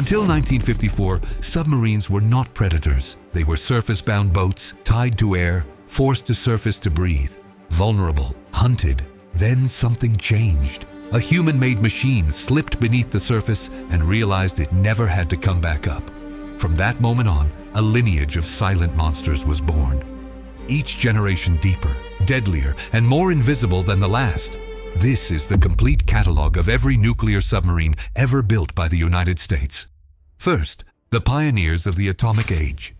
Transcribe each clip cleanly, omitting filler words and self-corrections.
Until 1954, submarines were not predators. They were surface-bound boats, tied to air, forced to surface to breathe, vulnerable, hunted. Then something changed. A human-made machine slipped beneath the surface and realized it never had to come back up. From that moment on, a lineage of silent monsters was born. Each generation deeper, deadlier, and more invisible than the last. This is the complete catalog of every nuclear submarine ever built by the United States. First, the pioneers of the atomic age.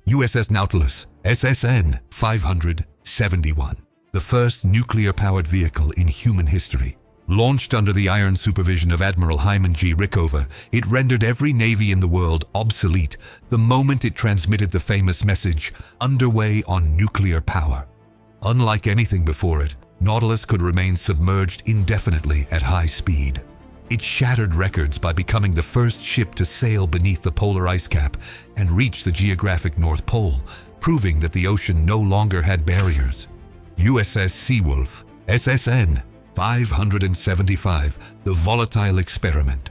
USS Nautilus, SSN 571, the first nuclear-powered vehicle in human history. Launched under the iron supervision of Admiral Hyman G. Rickover, it rendered every navy in the world obsolete the moment it transmitted the famous message, "Underway on nuclear power." Unlike anything before it, Nautilus could remain submerged indefinitely at high speed. It shattered records by becoming the first ship to sail beneath the polar ice cap and reach the geographic North Pole, proving that the ocean no longer had barriers. USS Seawolf, SSN 575, the volatile experiment.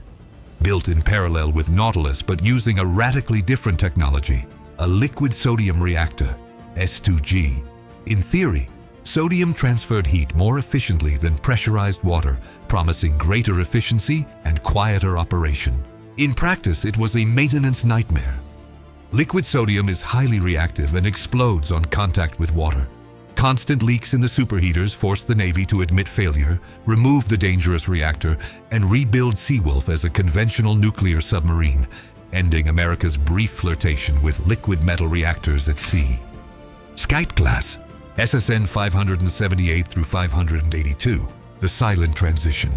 Built in parallel with Nautilus but using a radically different technology, a liquid sodium reactor, S2G. In theory, sodium transferred heat more efficiently than pressurized water, promising greater efficiency and quieter operation. In practice, it was a maintenance nightmare. Liquid sodium is highly reactive and explodes on contact with water. Constant leaks in the superheaters forced the Navy to admit failure, remove the dangerous reactor, and rebuild Seawolf as a conventional nuclear submarine, ending America's brief flirtation with liquid metal reactors at sea. Skite class, SSN 578 through 582, the silent transition.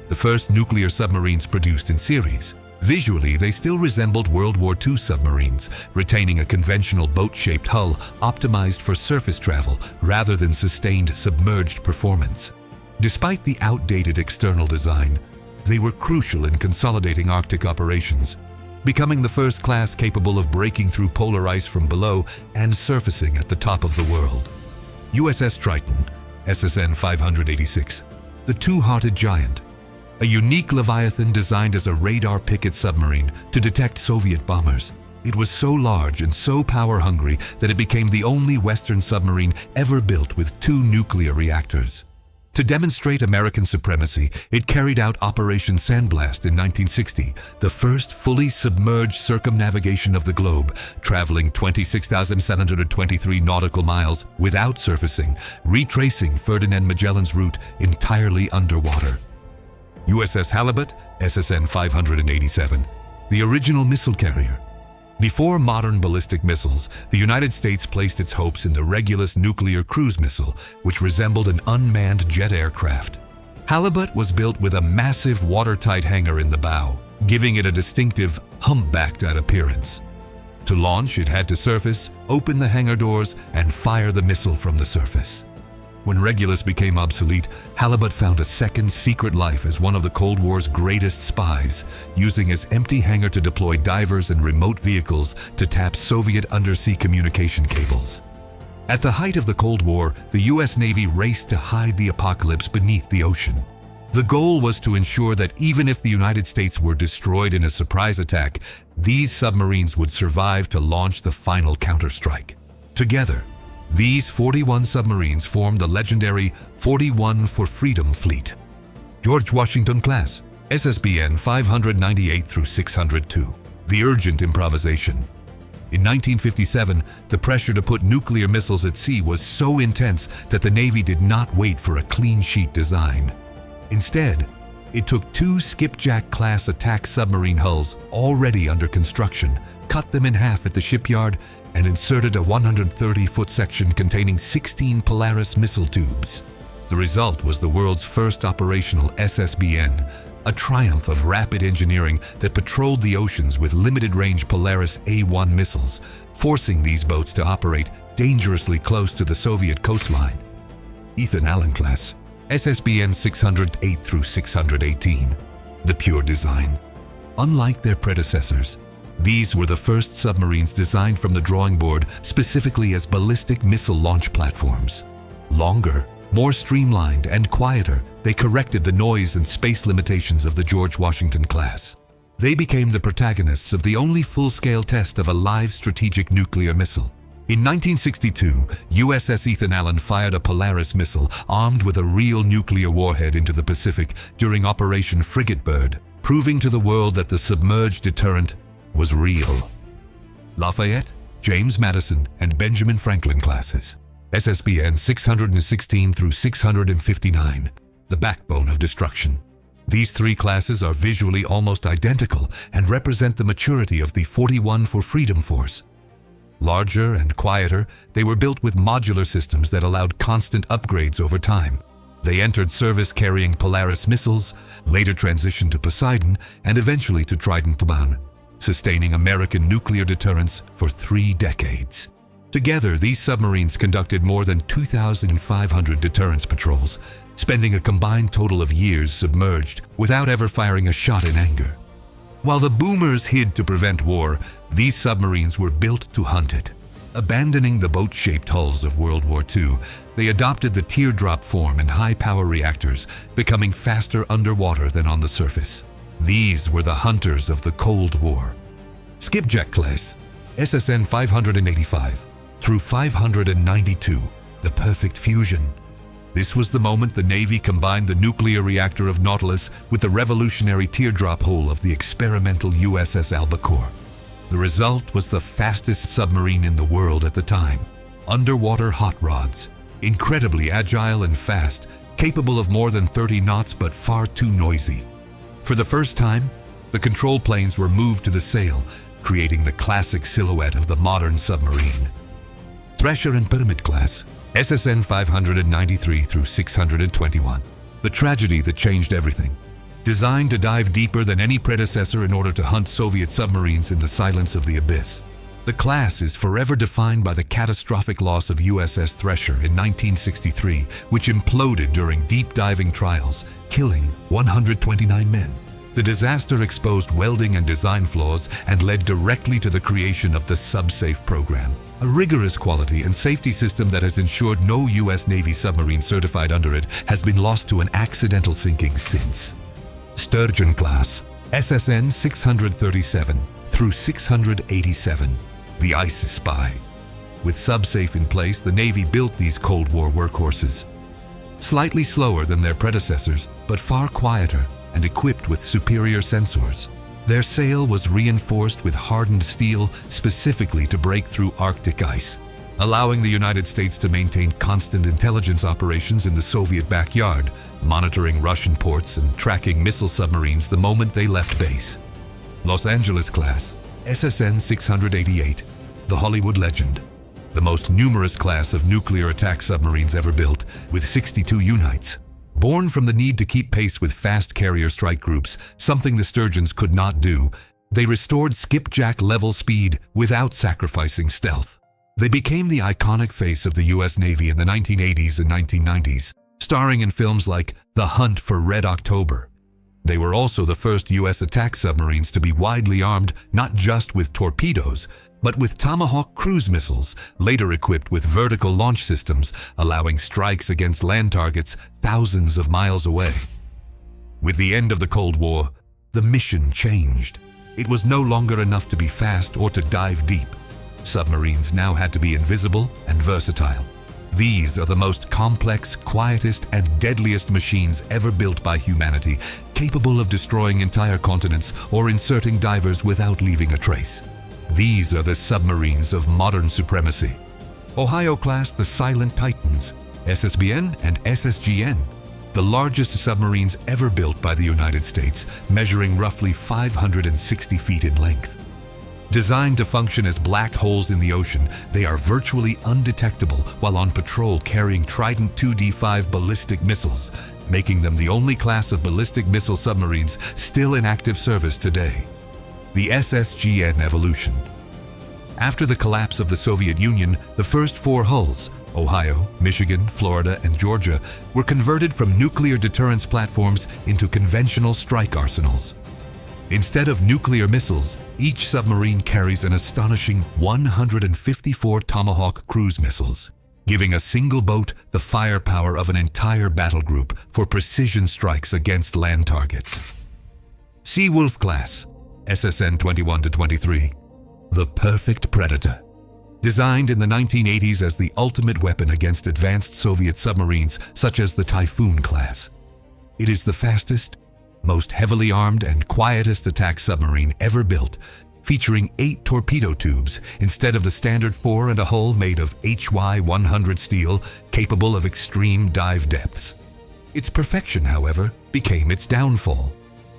The first nuclear submarines produced in series. Visually, they still resembled World War II submarines, retaining a conventional boat-shaped hull optimized for surface travel rather than sustained submerged performance. Despite the outdated external design, they were crucial in consolidating Arctic operations, becoming the first class capable of breaking through polar ice from below and surfacing at the top of the world. USS Triton, SSN 586, the two-hearted giant. A unique Leviathan designed as a radar picket submarine to detect Soviet bombers. It was so large and so power-hungry that it became the only Western submarine ever built with 2 nuclear reactors. To demonstrate American supremacy, it carried out Operation Sandblast in 1960, the first fully submerged circumnavigation of the globe, traveling 26,723 nautical miles without surfacing, retracing Ferdinand Magellan's route entirely underwater. USS Halibut, SSN 587, the original missile carrier. Before modern ballistic missiles, the United States placed its hopes in the Regulus nuclear cruise missile, which resembled an unmanned jet aircraft. Halibut was built with a massive watertight hangar in the bow, giving it a distinctive humpbacked appearance. To launch, it had to surface, open the hangar doors, and fire the missile from the surface. When Regulus became obsolete, Halibut found a second secret life as one of the Cold War's greatest spies, using its empty hangar to deploy divers and remote vehicles to tap Soviet undersea communication cables. At the height of the Cold War, the US Navy raced to hide the apocalypse beneath the ocean. The goal was to ensure that even if the United States were destroyed in a surprise attack, these submarines would survive to launch the final counterstrike. Together, these 41 submarines formed the legendary 41 for Freedom Fleet. George Washington class, SSBN 598 through 602, the urgent improvisation. In 1957, the pressure to put nuclear missiles at sea was so intense that the Navy did not wait for a clean sheet design. Instead, it took 2 Skipjack-class attack submarine hulls already under construction, cut them in half at the shipyard, and inserted a 130-foot section containing 16 Polaris missile tubes. The result was the world's first operational SSBN, a triumph of rapid engineering that patrolled the oceans with limited-range Polaris A-1 missiles, forcing these boats to operate dangerously close to the Soviet coastline. Ethan Allen class, SSBN 608 through 618, the pure design. Unlike their predecessors, these were the first submarines designed from the drawing board specifically as ballistic missile launch platforms. Longer, more streamlined, and quieter, they corrected the noise and space limitations of the George Washington class. They became the protagonists of the only full-scale test of a live strategic nuclear missile. In 1962, USS Ethan Allen fired a Polaris missile armed with a real nuclear warhead into the Pacific during Operation Frigate Bird, proving to the world that the submerged deterrent was real. Lafayette, James Madison, and Benjamin Franklin classes, SSBN 616 through 659, the backbone of destruction. These three classes are visually almost identical and represent the maturity of the 41 for Freedom Force. Larger and quieter, they were built with modular systems that allowed constant upgrades over time. They entered service carrying Polaris missiles, later transitioned to Poseidon, and eventually to Trident I, sustaining American nuclear deterrence for 3 decades. Together, these submarines conducted more than 2,500 deterrence patrols, spending a combined total of years submerged without ever firing a shot in anger. While the boomers hid to prevent war, these submarines were built to hunt it. Abandoning the boat-shaped hulls of World War II, they adopted the teardrop form and high-power reactors, becoming faster underwater than on the surface. These were the hunters of the Cold War. Skipjack class, SSN 585 through 592, the perfect fusion. This was the moment the Navy combined the nuclear reactor of Nautilus with the revolutionary teardrop hull of the experimental USS Albacore. The result was the fastest submarine in the world at the time. Underwater hot rods, incredibly agile and fast, capable of more than 30 knots but far too noisy. For the first time, the control planes were moved to the sail, creating the classic silhouette of the modern submarine. Thresher and Pyramid class, SSN 593 through 621. The tragedy that changed everything. Designed to dive deeper than any predecessor in order to hunt Soviet submarines in the silence of the abyss. The class is forever defined by the catastrophic loss of USS Thresher in 1963, which imploded during deep diving trials, killing 129 men. The disaster exposed welding and design flaws and led directly to the creation of the SubSafe program, a rigorous quality and safety system that has ensured no U.S. Navy submarine certified under it has been lost to an accidental sinking since. Sturgeon class, SSN 637 through 687, the ISIS spy. With SubSafe in place, the Navy built these Cold War workhorses. Slightly slower than their predecessors, but far quieter and equipped with superior sensors. Their sail was reinforced with hardened steel specifically to break through Arctic ice, allowing the United States to maintain constant intelligence operations in the Soviet backyard, monitoring Russian ports and tracking missile submarines the moment they left base. Los Angeles class, SSN 688, the Hollywood legend. The most numerous class of nuclear attack submarines ever built, with 62 unites. Born from the need to keep pace with fast carrier strike groups, something the Sturgeons could not do, they restored skipjack-level speed without sacrificing stealth. They became the iconic face of the U.S. Navy in the 1980s and 1990s, starring in films like The Hunt for Red October. They were also the first U.S. attack submarines to be widely armed not just with torpedoes, but with Tomahawk cruise missiles, later equipped with vertical launch systems, allowing strikes against land targets thousands of miles away. With the end of the Cold War, the mission changed. It was no longer enough to be fast or to dive deep. Submarines now had to be invisible and versatile. These are the most complex, quietest, and deadliest machines ever built by humanity, capable of destroying entire continents or inserting divers without leaving a trace. These are the submarines of modern supremacy. Ohio class, the Silent Titans, SSBN and SSGN, the largest submarines ever built by the United States, measuring roughly 560 feet in length. Designed to function as black holes in the ocean, they are virtually undetectable while on patrol carrying Trident 2D5 ballistic missiles, making them the only class of ballistic missile submarines still in active service today. The SSGN evolution. After the collapse of the Soviet Union, the first 4 hulls, Ohio, Michigan, Florida, and Georgia, were converted from nuclear deterrence platforms into conventional strike arsenals. Instead of nuclear missiles, each submarine carries an astonishing 154 Tomahawk cruise missiles, giving a single boat the firepower of an entire battle group for precision strikes against land targets. Seawolf class, SSN 21-23. The perfect predator. Designed in the 1980s as the ultimate weapon against advanced Soviet submarines such as the Typhoon class. It is the fastest, most heavily armed and quietest attack submarine ever built, featuring 8 torpedo tubes instead of the standard 4 and a hull made of HY-100 steel capable of extreme dive depths. Its perfection, however, became its downfall.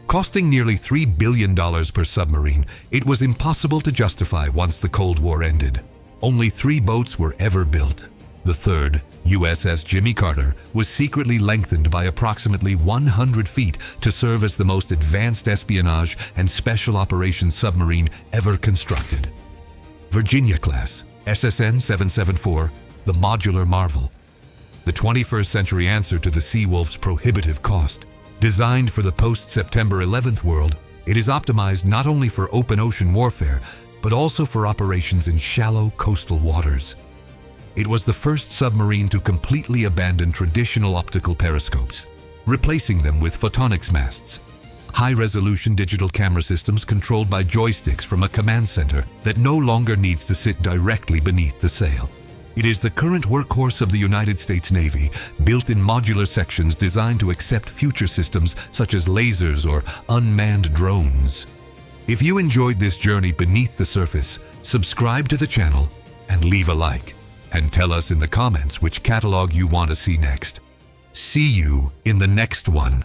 Costing nearly $3 billion per submarine, it was impossible to justify once the Cold War ended. Only 3 boats were ever built. The third, USS Jimmy Carter, was secretly lengthened by approximately 100 feet to serve as the most advanced espionage and special operations submarine ever constructed. Virginia class, SSN 774, the modular marvel. The 21st century answer to the Seawolf's prohibitive cost. Designed for the post-September 11th world, it is optimized not only for open ocean warfare, but also for operations in shallow coastal waters. It was the first submarine to completely abandon traditional optical periscopes, replacing them with photonics masts, high-resolution digital camera systems controlled by joysticks from a command center that no longer needs to sit directly beneath the sail. It is the current workhorse of the United States Navy, built in modular sections designed to accept future systems such as lasers or unmanned drones. If you enjoyed this journey beneath the surface, subscribe to the channel and leave a like. And tell us in the comments which catalog you want to see next. See you in the next one.